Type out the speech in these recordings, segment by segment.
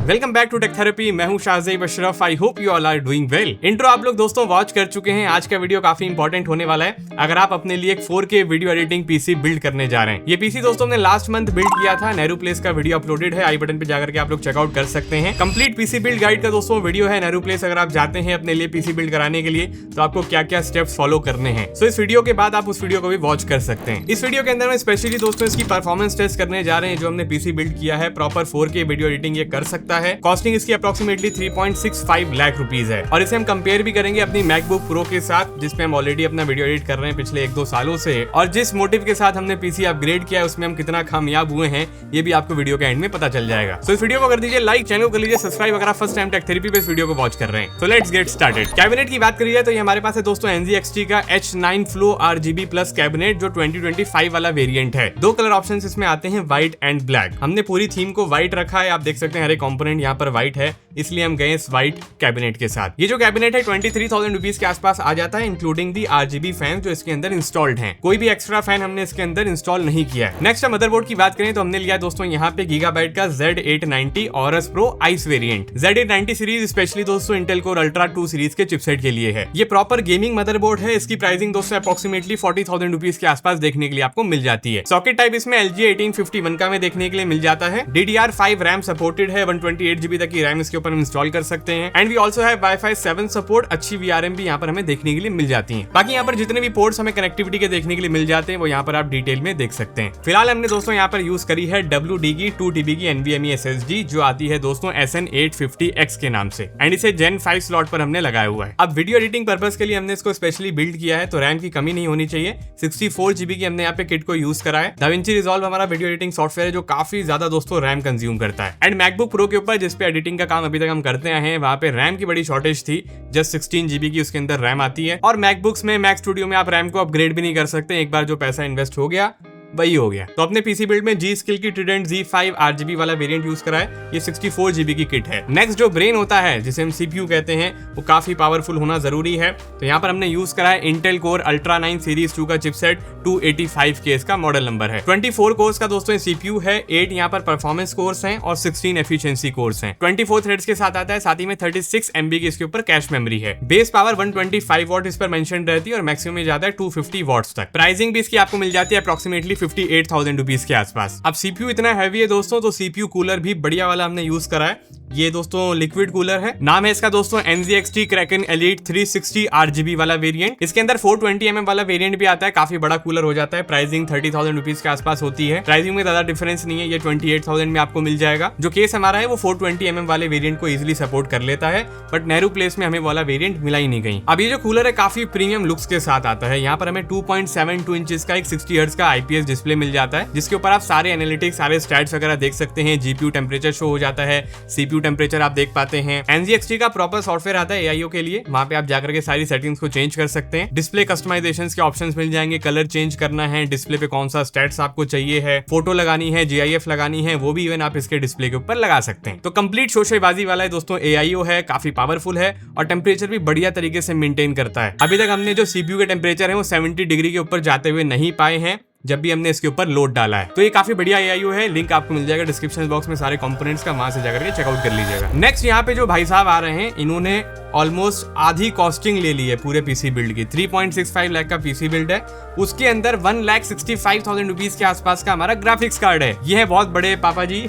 Welcome back to tech therapy. मैं हूं Shahzeb Ashraf. I hope you all are doing well. Intro आप लोग दोस्तों वॉच कर चुके हैं। आज का वीडियो काफी इंपॉर्टेंट होने वाला है अगर आप अपने लिए एक 4K video editing PC build करने जा रहे हैं। ये पीसी दोस्तों हमने लास्ट मंथ बिल्ड किया था। नेहरू प्लेस का वीडियो अपलोडेड है, आई बटन पे जाकर के आप लोग चेकआउट कर सकते हैं। कंप्लीट पीसी बिल्ड गाइड का दोस्तों वीडियो है नेहरू प्लेस। अगर आप जाते हैं अपने लिए पीसी बिल्ड कराने के लिए तो आपको क्या क्या स्टेप्स फॉलो करने हैं। सो इस वीडियो के बाद आप उस वीडियो को भी वॉच कर सकते हैं। इस वीडियो के अंदर में स्पेशली दोस्तों इसकी परफॉर्मेंस टेस्ट करने जा रहे हैं। जो हमने पीसी बिल्ड किया है प्रॉपर 4K वीडियो एडिटिंग ये कर सकता है। कॉस्टिंग इसकी अप्रोक्सीमेटली 3.65 लाख रुपीज है और इसे हम कंपेयर भी करेंगे अपनी मैकबुक प्रो के साथ जिसपे हम ऑलरेडी अपना वीडियो एडिट कर रहे हैं पिछले 1-2 सालों से। और जिस मोटिव के साथ हमने पीसी अपग्रेड किया है उसमें हम कितना कामयाब हुए हैं ये भी आपको वीडियो के एंड में पता चल जाएगा। सो इस वीडियो को कर दीजिए लाइक, चैनल को कर लीजिए सब्सक्राइब अगर आप फर्स्ट टाइम टेक थेरेपी पे इस वीडियो को वॉच कर रहे हैं। तो लेट्स गेट स्टार्टेड। कैबिनेट की बात करिए तो ये हमारे पास है दोस्तों NZXT का H9 Flow RGB plus cabinet जो 2025 वाला वेरिएंट है। 2 कलर ऑप्शन इसमें आते हैं, व्हाइट एंड ब्लैक। हमने पूरी थीम को व्हाइट रखा है, आप देख सकते हैं हर एक कंपोनेंट यहाँ पर व्हाइट है, इसलिए हम गए इस व्हाइट कैबिनेट के साथ। ये जो कैबिनेट है 23,000 रुपीज के आसपास आ जाता है इंक्लूडिंग दी RGB फैन जो इसके अंदर इंस्टॉल्ड हैं। कोई भी एक्स्ट्रा फैन हमने इसके अंदर इंस्टॉल नहीं किया है। नेक्स्ट मदरबोर्ड की बात करें तो हमने लिया दोस्तों यहाँ पे गीगाबाइट का Z890 Aorus Pro Ice variant. Z890 series specially दोस्तों इंटेल कोर अल्ट्रा 2 सीरीज के चिपसेट के लिए है। ये प्रॉपर गेमिंग मदरबोर्ड है। इसकी प्राइसिंग दोस्तों अप्रोक्सीमेटली 40,000 रुपीज के आसपास देखने के लिए आपको मिल जाती है। सॉकेट टाइप इसमें LG 1851 का में देखने के लिए मिल जाता है। DDR5 रैम सपोर्टेड है, 128GB तक की रैम इसके ऊपर इंस्टॉल कर सकते हैं। एंड वी ऑल्सो है Wi-Fi 7 सपोर्ट। अच्छी VRM भी यहाँ पर हमें देखने के लिए मिल जाती है। बाकी यहाँ पर जितने भी पोर्ट्स हमें कनेक्टिविटी के देखने के लिए मिल जाते हैं वो यहाँ पर आप डिटेल में देख सकते हैं। फिलहाल हमने दोस्तों यहाँ पर यूज करी है WD की 2TB की NVMe SSD जो आती है दोस्तों SN850X के नाम से एंड इसे Gen 5 स्लॉट पर हमने लगाया हुआ है। अब वीडियो एडिटिंग पर्पस के लिए हमने इसको स्पेशली बिल्ड किया है तो रैम की कमी नहीं होनी चाहिए। 64GB की हमने यहाँ पे किट को यूज करा है। DaVinci Resolve हमारा वीडियो एडिटिंग सॉफ्टवेयर है जो काफी ज्यादा दोस्तों रैम कंज्यूम करता है। एंड मैकबुक प्रो के ऊपर जिसपे एडिटिंग का काम अभी तक हम करते आए हैं वहाँ पे रैम की बड़ी शॉर्टेज थी। जस्ट 16GB की उसके अंदर रैम आती है और मैकबुक्स में मैक स्टूडियो में आप रैम को अपग्रेड भी नहीं कर सकते। एक बार जो पैसा इन्वेस्ट हो गया वही हो गया। तो अपने पीसी बिल्ड में G-Skill की Trident Z5 RGB वाला वेरिएंट यूज करा है। ये 64GB की किट है। नेक्स्ट जो ब्रेन होता है जिसे हम CPU कहते हैं वो काफी पावरफुल होना जरूरी है। तो यहाँ पर हमने यूज करा है इंटेल कोर अल्ट्रा 9 सीरीज 2 का चिपसेट 285K इसका मॉडल नंबर है। 24 कोर्स का दोस्तों CPU है, 8 यहाँ पर परफॉर्मेंस कोर्स हैं और 16 एफिशिएंसी कोर्स हैं। 24 थ्रेड्स के साथ आता है, साथ ही में 36 MB की इसके ऊपर कैश मेमोरी है। बेस पावर 125 वॉट इस पर मेंशन रहती है और मैक्सिमम में जाता है 250 वॉट्स तक। प्राइसिंग भी इसकी आपको मिल जाती है अप्रोक्सीमेटली 58,000 रुपीज के आसपास। अब CPU इतना हैवी है दोस्तों तो CPU कूलर भी बढ़िया वाला हमने यूज करा है। ये दोस्तों लिक्विड कूलर है। नाम है इसका दोस्तों NZXT Kraken Elite 360 RGB वाला वेरिएंट। इसके अंदर 420mm वाला वेरिएंट भी आता है, काफी बड़ा कूलर हो जाता है। प्राइसिंग 30,000 रुपीज के आसपास होती है। प्राइसिंग में ज्यादा डिफरेंस नहीं है, ये 28,000 में आपको मिल जाएगा। जो केस हमारा है वो 420mm वाले वेरिएंट को इजिली सपोर्ट कर लेता है बट नेहरू प्लेस में हमें वाला वेरिएंट मिला ही नहीं कहीं। अब ये जो कूलर है काफी प्रीमियम लुक्स के साथ आता है। यहाँ पर हमें 2.72 इंचेस का एक 60 Hz का IPS डिस्प्ले मिल जाता है जिसके ऊपर आप सारे एनालिटिक्स, सारे स्टैट्स वगैरह देख सकते हैं। GPU टेम्परेचर शो हो जाता है, CPU टेम्परेचर आप देख पाते हैं। NZXT का प्रॉपर सॉफ्टवेयर आता है AIO के लिए, वहां पे आप जाकर के सारी सेटिंग्स को चेंज कर सकते हैं। डिस्प्ले कस्टमाइजेशंस के ऑप्शंस मिल जाएंगे, कलर चेंज करना है, डिस्प्ले पे कौन सा स्टैट्स आपको चाहिए है, फोटो लगानी है, GIF लगानी है, वो भी इवन आप इसके डिस्प्ले के ऊपर लगा सकते हैं। तो कंप्लीट शोशेबाजी वाला है दोस्तों। AIO है, काफी पावरफुल है और टेम्परेचर भी बढ़िया तरीके से मेंटेन करता है। अभी तक हमने जो CPU के टेम्परेचर है वो 70 डिग्री के ऊपर जाते हुए नहीं पाए हैं जब भी हमने इसके ऊपर लोड डाला है। तो ये काफी बढ़िया AIO है। लिंक आपको मिल जाएगा डिस्क्रिप्शन बॉक्स में सारे कंपोनेंट्स का, वहां से जाकर के चेकआउट कर लीजिएगा। नेक्स्ट यहाँ पे जो भाई साहब आ रहे हैं इन्होंने ऑलमोस्ट आधी कॉस्टिंग ले ली है पूरे पीसी बिल्ड की। 3.65 लाख का पीसी बिल्ड है, उसके अंदर 1,65,000 रुपीज के आसपास का हमारा ग्राफिक्स कार्ड है। ये है बहुत बड़े पापा जी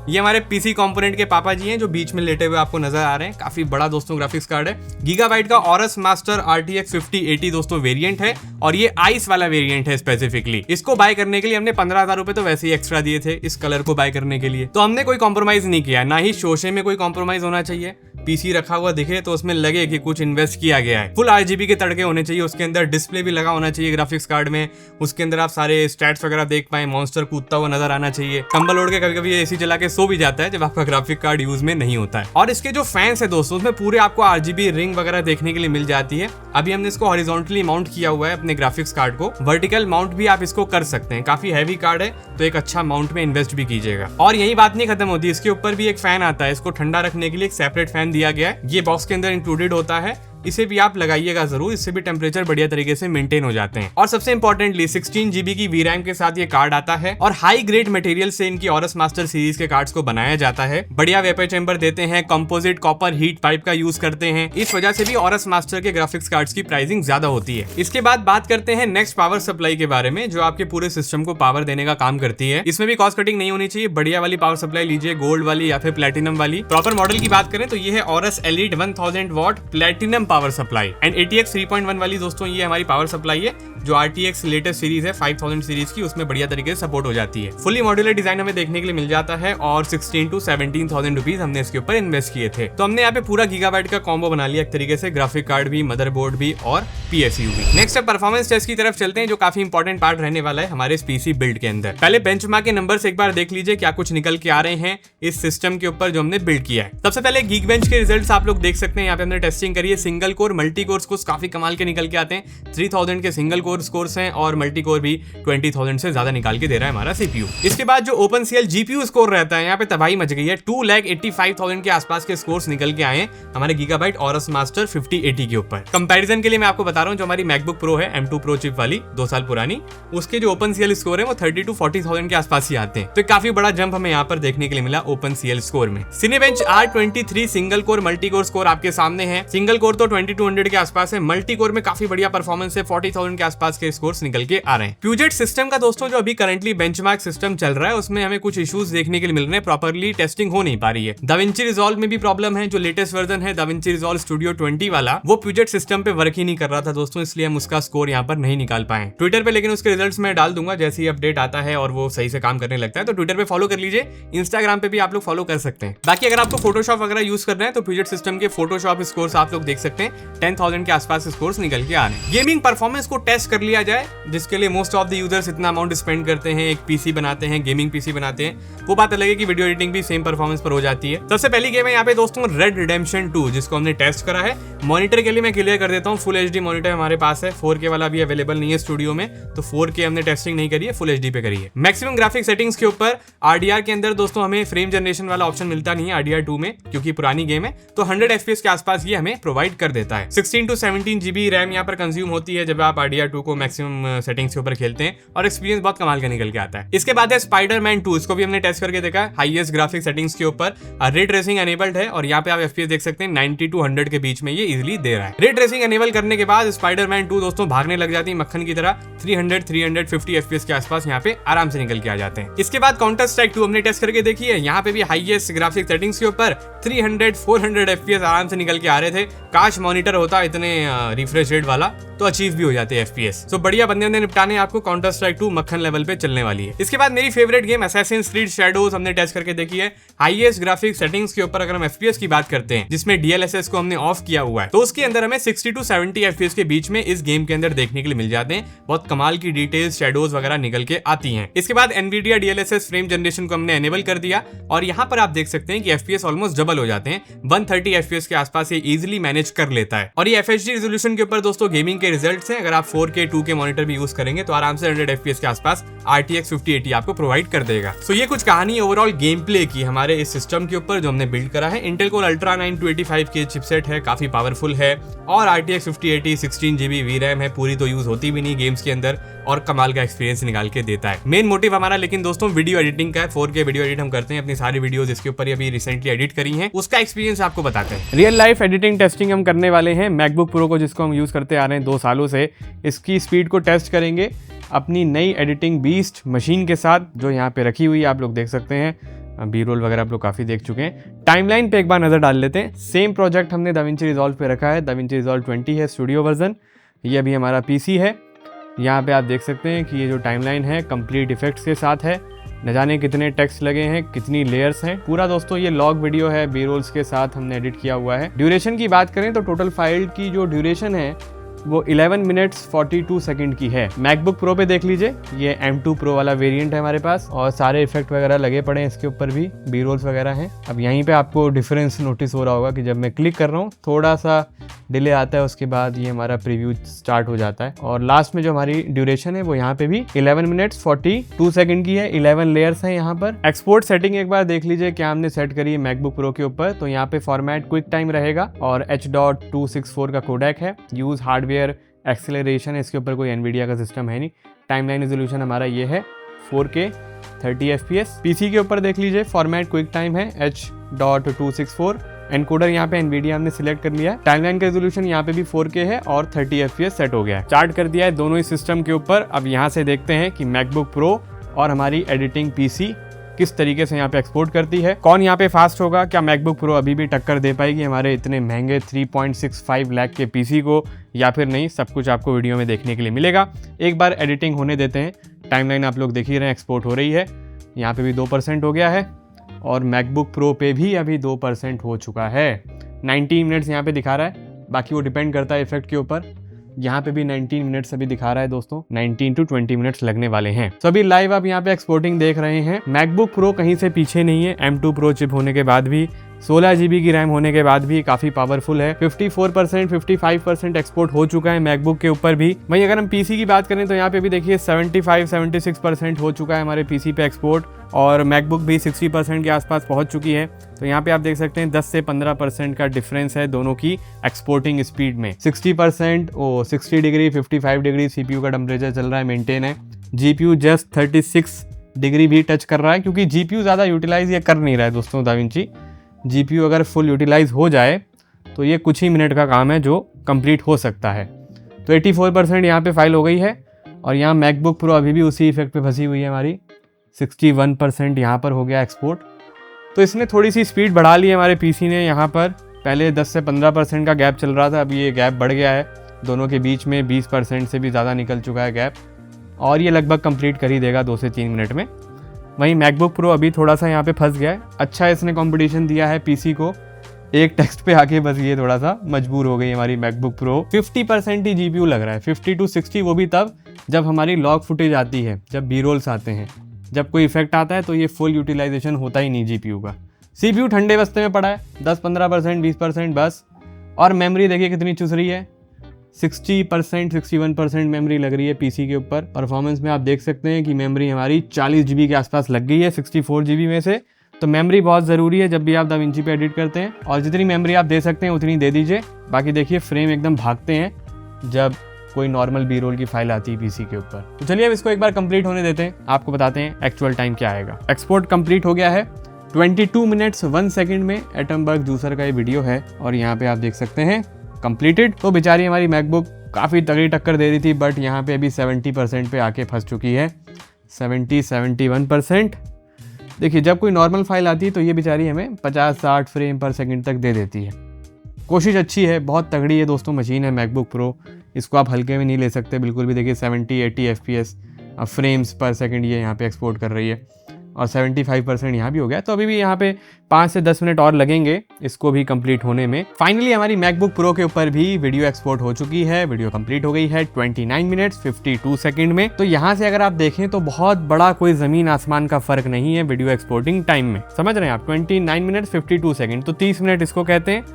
ये हमारे पीसी कंपोनेंट के पापा जी हैं जो बीच में लेटे हुए आपको नजर आ रहे हैं। काफी बड़ा दोस्तों ग्राफिक्स कार्ड है। गीगाबाइट का Aorus Master RTX 5080 दोस्तों वेरिएंट है और ये आइस वाला वेरिएंट है स्पेसिफिकली। इसको बाय करने के लिए हमने 15,000 रुपए तो वैसे ही एक्स्ट्रा दिए थे इस कलर को बाय करने के लिए। तो हमने कोई कॉम्प्रोमाइज नहीं किया, ना ही शोशे में कोई कॉम्प्रोमाइज होना चाहिए। पीसी रखा हुआ दिखे तो उसमें लगे कि कुछ इन्वेस्ट किया गया है। फुल RGB के तड़के होने चाहिए, उसके अंदर डिस्प्ले भी लगा होना चाहिए ग्राफिक्स कार्ड में, उसके अंदर आप सारे स्टैट्स वगैरह देख पाए, मॉन्स्टर कूदता हुआ नजर आना चाहिए। कंबल ओढ़ के कभी कभी एसी चला के सो भी जाता है जब आपका ग्राफिक कार्ड यूज में नहीं होता है। और इसके जो फैंस है दोस्तों उसमें पूरे आपको RGB रिंग वगैरह देखने के लिए मिल जाती है। अभी हमने इसको हॉरिजॉन्टली माउंट किया हुआ है अपने ग्राफिक्स कार्ड को, वर्टिकल माउंट भी आप इसको कर सकते हैं। काफी हैवी कार्ड है तो एक अच्छा माउंट में इन्वेस्ट भी कीजिएगा। और यही बात नहीं खत्म होती, इसके ऊपर भी एक फैन आता है, इसको ठंडा रखने के लिए एक सेपरेट फैन दिया गया है। ये बॉक्स के अंदर इंक्लूडेड होता है। इसे भी आप लगाइएगा जरूर, इससे भी टेम्परेचर बढ़िया तरीके से मेंटेन हो जाते हैं। और सबसे इंपॉर्टेंटली 16 GB की VRAM के साथ ये कार्ड आता है और हाई ग्रेड मटेरियल से इनकी ऑरस मास्टर सीरीज के कार्ड्स को बनाया जाता है। बढ़िया वेपर चेंबर देते हैं, कंपोजिट कॉपर हीट पाइप का यूज करते हैं, इस वजह से भी ऑरस मास्टर के ग्राफिक्स कार्ड्स की प्राइसिंग ज्यादा होती है। इसके बाद बात करते हैं नेक्स्ट पावर सप्लाई के बारे में, जो आपके पूरे सिस्टम को पावर देने का काम करती है। इसमें भी कॉस्ट कटिंग नहीं होनी चाहिए, बढ़िया वाली पावर सप्लाई लीजिए, गोल्ड वाली या फिर प्लेटिनम वाली। प्रॉपर मॉडल की बात करें तो ये है Aurus elite 1000 what platinum power supply and ATX 3.1 वाली दोस्तों ये हमारी पावर सप्लाई है, जो RTX लेटेस्ट सीरीज है 5000 सीरीज की, उसमें बढ़िया तरीके से सपोर्ट हो जाती है। फुली मॉड्यूलर डिजाइन हमें देखने के लिए मिल जाता है और 16 to 17,000 रुपीज हमने इसके ऊपर इन्वेस्ट किए थे। तो हमने यहाँ पे पूरा गीगाबाइट का कॉम्बो बना लिया एक तरीके से, ग्राफिक कार्ड भी, मदरबोर्ड भी और PSU भी। नेक्स्ट अब परफॉर्मेंस टेस्ट की तरफ चलते हैं, जो काफी इंपॉर्टेंट पार्ट रहने वाला है हमारे इस PC बिल्ड के अंदर। पहले बेंचमार्क के नंबर्स एक बार देख लीजिए क्या कुछ निकल के आ रहे हैं इस सिस्टम के ऊपर जो हमने बिल्ड किया है। सबसे पहले गीकबेंच के रिजल्ट्स आप लोग देख सकते हैं, यहाँ पे हमने टेस्टिंग करी है। Single core multi core scores काफी कमाल के निकल के आते हैं, 3000 के सिंगल कोर स्कोर्स हैं और मल्टी कोर भी 20,000 से ज्यादा निकाल के दे रहा है हमारा CPU। इसके बाद जो OpenCL GPU स्कोर रहता है, यहाँ पे तबाही मच गई है, 2,85,000 के आसपास के स्कोर्स निकल के आए हैं हमारे गीगाबाइट ऑरस मास्टर 5080 के ऊपर। कंपैरिजन के लिए मैं आपको बता रहा हूँ, जो हमारी मैकबुक प्रो है M2 Pro चिप वाली 2 साल पुरानी, उसके जो OpenCL स्कोर है वो 30 to 40,000 के आसपास ही आते हैं। तो काफी बड़ा जंप हमें यहाँ पर देखने के लिए मिला OpenCL स्कोर में। Cinebench R23 single core multi core score आपके सामने है। सिंगल कोर तो 2200 के आसपास है, मल्टी कोर में काफी बढ़िया परफॉर्मेंस है, 40,000 के आसपास के स्कोर्स निकल के आ रहे हैं। Puget सिस्टम का दोस्तों जो अभी करंटली बेंचमार्क सिस्टम चल रहा है, उसमें हमें कुछ इश्यूज देखने के लिए मिल रहे हैं, प्रॉपर्ली टेस्टिंग हो नहीं पा रही है। DaVinci Resolve में भी प्रॉब्लम है, जो लेटेस्ट वर्जन है DaVinci Resolve Studio 20 वाला, वो Puget सिस्टम पे वर्क ही नहीं कर रहा था दोस्तों, इसलिए हम उसका स्कोर यहाँ पर नहीं निकाल पाए ट्विटर पे। लेकिन उसके रिजल्ट्स मैं डाल दूंगा जैसे ही अपडेट आता है और वो सही से काम करने लगता है, तो ट्विटर पे फॉलो कर लीजिए, इंस्टाग्राम पे भी आप लोग फॉलो कर सकते हैं। बाकी अगर आपको फोटोशॉप वगैरह यूज करना है तो Puget सिस्टम के फोटोशॉप स्कोर्स आप लोग देख सकते हैं, 10,000 के आसपास स्कोर्स निकल के आ रहे हैं। गेमिंग परफॉर्मेंस को टेस्ट कर लिया जाए, जिसके लिए मोस्ट ऑफ द यूजर्स इतना अमाउंट स्पेंड करते हैं, एक PC बनाते हैं, गेमिंग PC बनाते हैं, वो बात अलग है कि वीडियो एडिटिंग भी सेम परफॉर्मेंस पर हो जाती है। सबसे पहली गेम है यहाँ पे दोस्तों Red Redemption 2, जिसको हमने टेस्ट करा है। मॉनिटर के लिए मैं क्लियर कर देता हूँ, फुल HD मॉनिटर हमारे पास है, 4K वाला भी अवेलेबल नहीं है स्टूडियो में, तो 4K हमने टेस्टिंग नहीं करी है, फुल HD पे करी है। मैक्सिमम ग्राफिक सेटिंग्स के ऊपर RDR के अंदर दोस्तों हमें फ्रेम जनरेशन वाला ऑप्शन मिलता नहीं है RDR 2 में, क्योंकि पुरानी गेम है, तो 100 FPS के आसपास ये हमें प्रोवाइड कर देता है। 16 to 17 GB रैम यहाँ पर कंज्यूम होती है जब आप RDR 2 को मैक्सिमम सेटिंग्स के ऊपर खेलते हैं, और एक्सपीरियंस बहुत कमाल का निकल के आता है। इसके बाद है Spider-Man 2, इसको भी हमने टेस्ट करके देखा है, हाईएस्ट ग्राफिक सेटिंग्स के ऊपर रे ट्रेसिंग एनेबल्ड है, और यहाँ पे आप FPS देख सकते हैं 90 to 100 के बीच में ये इजीली दे रहा है। रे ट्रेसिंग एनेबल करने के बाद Spider-Man 2 दोस्तों भागने लग जाती है मक्खन की तरह, 300-350 FPS के आसपास यहाँ पे आराम से निकल के आ जाते हैं। इसके बाद काउंटर स्ट्राइक 2 हमने टेस्ट करके देखी है, यहाँ पे भी हाईएस्ट ग्राफिक सेटिंग्स के ऊपर 300-400 FPS आराम से निकल के आ रहे थे। काश मॉनिटर होता इतने रिफ्रेश रेट वाला, तो अचीव भी हो जाते हैं FPS। तो बढ़िया बंदे ने निपटाने आपको काउंटर स्ट्राइक 2 मक्खन लेवल पे चलने वाली है। इसके बाद मेरी favourite game Assassin's Creed Shadows हमने टेस्ट करके देखी है, हाईएस्ट ग्राफिक सेटिंग्स के ऊपर अगर हम FPS की बात करते हैं, जिसमें DLSS को हमने ऑफ किया हुआ है, तो उसके अंदर हमें 60 to 70 FPS के बीच में इस गेम के अंदर देखने के लिए मिल जाते हैं। बहुत कमाल की डिटेल्स, शेडोज वगैरह निकल के आती हैं। इसके बाद Nvidia DLSS फ्रेम जनरेशन को हमने एनेबल कर दिया, और यहाँ पर आप देख सकते हैं कि FPS ऑलमोस्ट डबल हो जाते हैं, 130 FPS के आसपास ये इजीली मैनेज कर लेता है। और ये FHD रेजोल्यूशन के ऊपर दोस्तों गेमिंग के रिजल्ट्स हैं। अगर आप 4K 2K मॉनिटर भी यूज करेंगे तो आराम से 100 FPS के आसपास RTX 5080 आपको प्रोवाइड कर देगा। सो ये कुछ कहानी ओवरऑल गेम प्ले की हमारे इस सिस्टम के ऊपर जो हमने बिल्ड करा है। Intel Core Ultra 9 285 के चिपसेट है, काफी पावरफुल है, और RTX 5080 16 GB VRAM है, पूरी तो यूज होती भी नहीं गेम्स के अंदर, और कमाल का एक्सपीरियंस निकाल के देता है। मेन मोटिव हमारा लेकिन दोस्तों वीडियो एडिटिंग का है, 4K वीडियो एडिट हम करते हैं, अपनी सारी वीडियोस इसके ऊपर अभी रिसेंटली एडिट करी हैं, उसका एक्सपीरियंस आपको बताते हैं। रियल लाइफ एडिटिंग टेस्टिंग हम करने वाले हैं मैकबुक प्रो को, जिसको हम यूज करते आ रहे हैं 2 सालों से। इसकी स्पीड को टेस्ट करेंगे अपनी नई एडिटिंग बीस्ट मशीन के साथ, जो यहाँ पे रखी हुई है, आप लोग देख सकते हैं। बी रोल वगैरह आप लोग काफ़ी देख चुके हैं। टाइमलाइन पे एक बार नज़र डाल लेते हैं। सेम प्रोजेक्ट हमने DaVinci Resolve पे रखा है, DaVinci Resolve 20 है स्टूडियो वर्जन, ये अभी हमारा PC है। यहाँ पे आप देख सकते हैं कि ये जो टाइमलाइन है कंप्लीट इफेक्ट्स के साथ है, न जाने कितने टेक्स्ट लगे हैं, कितनी लेयर्स हैं, पूरा दोस्तों ये लॉग वीडियो है, बी रोल्स के साथ हमने एडिट किया हुआ है। ड्यूरेशन की बात करें तो टोटल फाइल की जो ड्यूरेशन है वो 11 मिनट्स 42 सेकंड की है। मैकबुक प्रो पे देख लीजिए, ये M2 प्रो वाला वेरिएंट है हमारे पास और सारे इफेक्ट वगैरह लगे पड़े हैं इसके ऊपर भी, बी रोल्स वगैरह हैं। अब यहीं पे आपको डिफरेंस नोटिस हो रहा होगा कि जब मैं क्लिक कर रहा हूँ थोड़ा सा डिले आता है, उसके बाद ये हमारा प्रीव्यू स्टार्ट हो जाता है और लास्ट में जो हमारी ड्यूरेशन है वो यहाँ पे भी 11 मिनट्स 42 सेकंड की है। 11 लेयर्स हैं यहाँ पर। एक्सपोर्ट सेटिंग एक बार देख लीजिए क्या हमने सेट करी है मैकबुक प्रो के ऊपर। तो यहाँ पे फॉर्मेट क्विक टाइम रहेगा और H.264 का कोडेक है। यूज हार्डवेयर एक्सेलरेशन है, इसके ऊपर कोई एनवीडिया का सिस्टम है नहीं। टाइमलाइन रेजोल्यूशन हमारा ये है 4K 30 FPS। पीसी के ऊपर देख लीजिए फॉर्मेट क्विक टाइम है H.264। एनकोडर यहाँ पे एनवीडिया हमने सिलेक्ट कर लिया है। टाइमलाइन का रेजोल्यूशन यहाँ पे भी 4K है और 30 FPS सेट हो गया है। चार्ट कर दिया है दोनों ही सिस्टम के ऊपर। अब यहाँ से देखते हैं कि मैकबुक प्रो और हमारी एडिटिंग पीसी किस तरीके से यहाँ पे एक्सपोर्ट करती है। कौन यहाँ पे फास्ट होगा, क्या मैकबुक प्रो अभी भी टक्कर दे पाएगी हमारे इतने महंगे 3.65 लाख के पीसी को या फिर नहीं, सब कुछ आपको वीडियो में देखने के लिए मिलेगा। एक बार एडिटिंग होने देते हैं। टाइमलाइन आप लोग देख ही रहे हैं, एक्सपोर्ट हो रही है। यहाँ पे भी 2% हो गया है और मैकबुक प्रो पे भी अभी 2% हो चुका है। 19 मिनट्स यहाँ पे दिखा रहा है, बाकी वो डिपेंड करता है इफेक्ट के ऊपर। यहाँ पे भी 19 मिनट्स अभी दिखा रहा है दोस्तों, 19 to 20 मिनट्स लगने वाले हैं। तो अभी लाइव आप यहाँ पे एक्सपोर्टिंग देख रहे हैं। मैकबुक प्रो कहीं से पीछे नहीं है। M2 प्रो चिप होने के बाद भी, 16 GB की रैम होने के बाद भी काफी पावरफुल है। 54% 55% एक्सपोर्ट हो चुका है मैकबुक के ऊपर भी। वहीं अगर हम पीसी की बात करें तो यहाँ पे भी देखिए 75-76% हो चुका है हमारे पीसी पे एक्सपोर्ट और मैकबुक भी 60% के आसपास पहुंच चुकी है। तो यहाँ पे आप देख सकते हैं 10 से 15% का डिफरेंस है दोनों की एक्सपोर्टिंग स्पीड में। 60% 60 डिग्री 55 डिग्री CPU का टेम्परेचर चल रहा है, मेंटेन है। GPU जस्ट 36 डिग्री भी टच कर रहा है क्योंकि GPU ज़्यादा यूटिलाइज ये कर नहीं रहा है दोस्तों दाविंची। GPU अगर फुल यूटिलाइज हो जाए तो ये कुछ ही मिनट का काम है जो कंप्लीट हो सकता है। तो 84% यहाँ पे फाइल हो गई है और यहाँ मैकबुक प्रो अभी भी उसी इफेक्ट पे फंसी हुई है हमारी। 61% यहाँ पर हो गया एक्सपोर्ट। तो इसने थोड़ी सी स्पीड बढ़ा ली है हमारे पीसी ने। यहाँ पर पहले 10 से 15% का गैप चल रहा था, अभी ये गैप बढ़ गया है दोनों के बीच में। 20% से भी ज़्यादा निकल चुका है गैप और ये लगभग कंप्लीट कर ही देगा 2 से 3 मिनट में। वहीं मैकबुक प्रो अभी थोड़ा सा यहाँ पे फंस गया है। अच्छा इसने कंपटीशन दिया है पीसी को, एक टेक्स्ट पे आके बस ये थोड़ा सा मजबूर हो गई हमारी मैकबुक प्रो। 50% ही GPU लग रहा है, 50 to 60, वो भी तब जब हमारी लॉग फुटेज आती है, जब बी रोल्स आते हैं, जब कोई इफेक्ट आता है तो ये फुल यूटिलाइजेशन होता ही नहीं GPU का। CPU ठंडे बस्ते में पड़ा है, 10-15% 20% बस। और मेमोरी देखिए कितनी चुस रही है, 60% 61% मेमोरी लग रही है पीसी के ऊपर। परफॉर्मेंस में आप देख सकते हैं कि मेमोरी हमारी 40 GB के आसपास लग गई है 64 GB में से। तो मेमोरी बहुत ज़रूरी है जब भी आप दाविंची पे एडिट करते हैं और जितनी मेमोरी आप दे सकते हैं उतनी दे दीजिए। बाकी देखिए फ्रेम एकदम भागते हैं जब कोई नॉर्मल बी रोल की फाइल आती है पीसी के ऊपर। तो चलिए अब इसको एक बार कंप्लीट होने देते हैं, आपको बताते हैं एक्चुअल टाइम क्या आएगा। एक्सपोर्ट कंप्लीट हो गया है 22 मिनट्स 1 सेकंड में। एटमबर्ग जूसर का ये वीडियो है और यहाँ पे आप देख सकते हैं कंप्लीटेड। तो बेचारी हमारी मैकबुक काफ़ी तगड़ी टक्कर दे रही थी बट यहाँ पे अभी 70% पे आके फंस चुकी है। 71%। देखिए जब कोई नॉर्मल फाइल आती है तो ये बेचारी हमें 50-60 फ्रेम पर सेकंड तक दे देती है। कोशिश अच्छी है, बहुत तगड़ी है दोस्तों मशीन है मैकबुक प्रो, इसको आप हल्के में नहीं ले सकते बिल्कुल भी। देखिए 70-80 FPS फ्रेम्स पर सेकंड ये यहाँ पे एक्सपोर्ट कर रही है और 75% यहाँ भी हो गया। तो अभी भी यहाँ पे 5 से 10 मिनट और लगेंगे इसको भी कंप्लीट होने में। फाइनली हमारी मैकबुक प्रो के ऊपर भी वीडियो एक्सपोर्ट हो चुकी है। वीडियो कंप्लीट हो गई है 29 मिनट्स 52 सेकंड में। तो यहाँ से अगर आप देखें तो बहुत बड़ा कोई जमीन आसमान का फर्क नहीं है वीडियो एक्सपोर्टिंग टाइम में, समझ रहे हैं आप। 29 मिनट्स 52 सेकंड, तो 30 मिनट इसको कहते हैं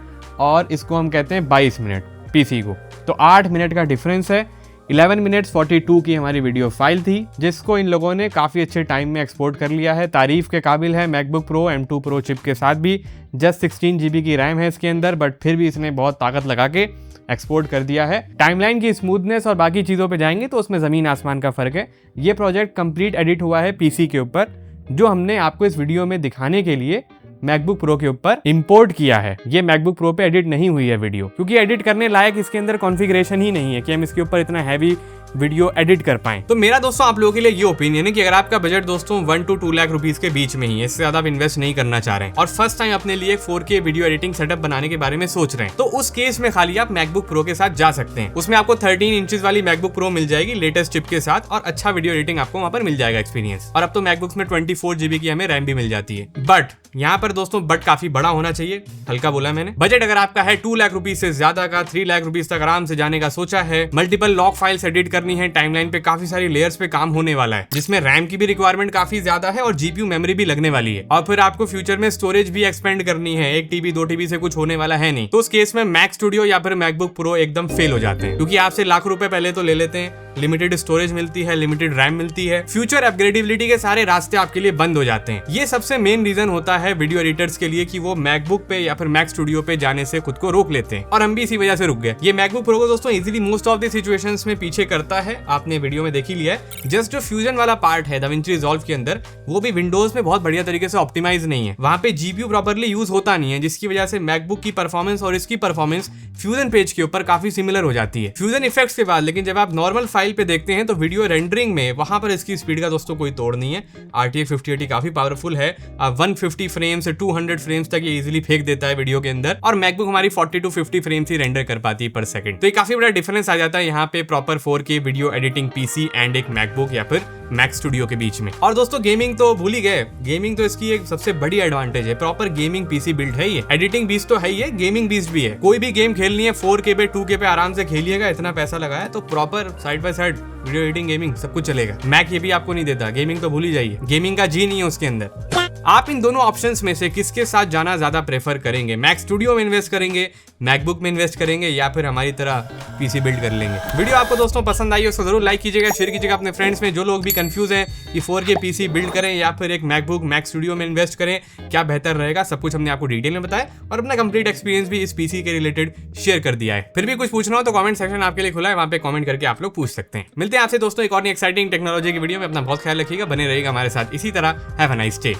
और इसको हम कहते हैं 22 मिनट पीसी को। तो 8 मिनट का डिफरेंस है। 11 मिनट्स 42 की हमारी वीडियो फाइल थी जिसको इन लोगों ने काफ़ी अच्छे टाइम में एक्सपोर्ट कर लिया है। तारीफ के काबिल है MacBook pro M2 pro chip के साथ भी। जस्ट 16 GB की रैम है इसके अंदर बट फिर भी इसने बहुत ताकत लगा के एक्सपोर्ट कर दिया है। टाइमलाइन की स्मूथनेस और बाकी चीज़ों पे जाएंगे तो उसमें ज़मीन आसमान का फ़र्क है। ये प्रोजेक्ट कंप्लीट एडिट हुआ है पीसी के ऊपर, जो हमने आपको इस वीडियो में दिखाने के लिए मैकबुक प्रो के ऊपर इंपोर्ट किया है। ये मैकबुक प्रो पे एडिट नहीं हुई है वीडियो, क्योंकि एडिट करने लायक इसके अंदर कॉन्फ़िगरेशन ही नहीं है कि हम इसके ऊपर इतना हैवी वीडियो एडिट कर पाएं। तो मेरा दोस्तों आप लोगों के लिए ये ओपिनियन है कि अगर आपका बजट दोस्तों 1 to 2 लाख रुपीस के बीच में ही है, इससे ज्यादा आप इन्वेस्ट नहीं करना चाह रहे हैं और फर्स्ट टाइम अपने लिए 4K वीडियो एडिटिंग सेटअप बनाने के बारे में सोच रहे हैं, तो उस केस में खाली आप मैकबुक प्रो के साथ जा सकते हैं। उसमें आपको 13 इंचेस वाली मैकबुक प्रो मिल जाएगी लेटेस्ट चिप के साथ और अच्छा वीडियो एडिटिंग आपको वहां पर मिल जाएगा एक्सपीरियंस। और अब तो मैकबुक्स में 24 GB की हमें रैम भी मिल जाती है। बट यहाँ पर दोस्तों बट काफी बड़ा होना चाहिए, हल्का बोला मैंने। बजट अगर आपका है 2 लाख रुपीज से ज्यादा का, 3 लाख रुपीज तक आराम से जाने का सोचा है, मल्टीपल लॉग फाइल्स एडिट करनी है, टाइमलाइन पे काफी सारी लेयर्स पे काम होने वाला है, जिसमें रैम की भी रिक्वायरमेंट काफी ज्यादा है और जीपीयू मेमोरी भी लगने वाली है, और फिर आपको फ्यूचर में स्टोरेज भी एक्सपेंड करनी है, 1 TB 2 TB से कुछ होने वाला है नहीं, तो उस केस में मैक स्टूडियो या फिर मैकबुक प्रो एकदम फेल हो जाते हैं, क्योंकि आपसे लाख रुपए पहले तो ले लेते हैं, लिमिटेड स्टोरेज मिलती है, लिमिटेड रैम मिलती है, फ्यूचर अपग्रेडेबिलिटी के सारे रास्ते आपके लिए बंद हो जाते हैं। ये सबसे मेन रीजन होता है वीडियो एडिटर्स के लिए कि वो मैकबुक पे या फिर मैक स्टूडियो पे जाने से खुद को रोक लेते हैं, और हम भी इसी वजह से रुक गए। ये मैकबुक प्रो को दोस्तों easily most of the situations में पीछे करता है, आपने वीडियो में देख ही लिया है। जस्ट जो फ्यूजन वाला पार्ट है दाविंची रिजॉल्व के अंदर, वो भी विंडोज में बहुत बढ़िया तरीके से ऑप्टिमाइज नहीं है, वहां पे जीपीयू प्रॉपर्ली यूज होता नहीं है, जिसकी वजह से मैकबुक की परफॉर्मेंस और इसकी परफॉर्मेंस फ्यूजन पेज के ऊपर काफी सिमिलर हो जाती है फ्यूजन इफेक्ट्स के बाद। लेकिन जब आप नॉर्मल फाइल पे देखते हैं तो वीडियो रेंडरिंग में वहां पर इसकी स्पीड का दोस्तों कोई तोड़ नहीं है। RTX 5080 काफी पावरफुल है, 150 फ्रेम से 200 फ्रेम्स तक ये इजीली फेंक देता है वीडियो के अंदर, और मैकबुक हमारी 40 to 50 फ्रेम्स ही रेंडर कर पाती है पर सेकंड। तो ये काफी बड़ा डिफरेंस आ जाता है यहाँ पे proper 4K video editing PC and एक मैकबुक या फिर मैक स्टूडियो के बीच में। और दोस्तों गेमिंग तो भूल ही गए, गेमिंग तो इसकी एक सबसे बड़ी एडवांटेज है, प्रॉपर गेमिंग पीसी बिल्ड है ये, एडिटिंग बीस्ट तो है ही है, गेमिंग बीस्ट भी है। कोई भी गेम खेलनी है 4K पे 2K पे आराम से खेलिएगा, इतना पैसा लगाया तो proper side by side video editing gaming सब कुछ चलेगा। मैक ये भी आपको नहीं देता, गेमिंग तो भूल ही जाइए, गेमिंग का जी नहीं है उसके अंदर। आप इन दोनों ऑप्शंस में से किसके साथ जाना ज्यादा प्रेफर करेंगे? मैक स्टूडियो में इन्वेस्ट करेंगे, मैकबुक में इन्वेस्ट करेंगे, या फिर हमारी तरह पीसी बिल्ड कर लेंगे? वीडियो आपको दोस्तों पसंद आई हो तो जरूर लाइक कीजिएगा, शेयर कीजिएगा अपने फ्रेंड्स में। जो लोग भी कंफ्यूज हैं कि 4K पीसी बिल्ड करें या फिर एक मैकबुक मैक स्टूडियो में इन्वेस्ट करें, क्या बेहतर रहेगा, सब कुछ हमने आपको डिटेल में बताया और अपना कंप्लीट एक्सपीरियंस भी इस पीसी के रिलेटेड शेयर कर दिया है। फिर भी कुछ पूछना हो तो कमेंट सेक्शन आपके लिए खुला है, वहां पे कमेंट करके आप लोग पूछ सकते हैं। मिलते हैं आपसे दोस्तों एक और एक्साइटिंग टेक्नोलॉजी की वीडियो में। अपना बहुत ख्याल रखिएगा, बने रहिएगा हमारे साथ इसी तरह। Have a nice day.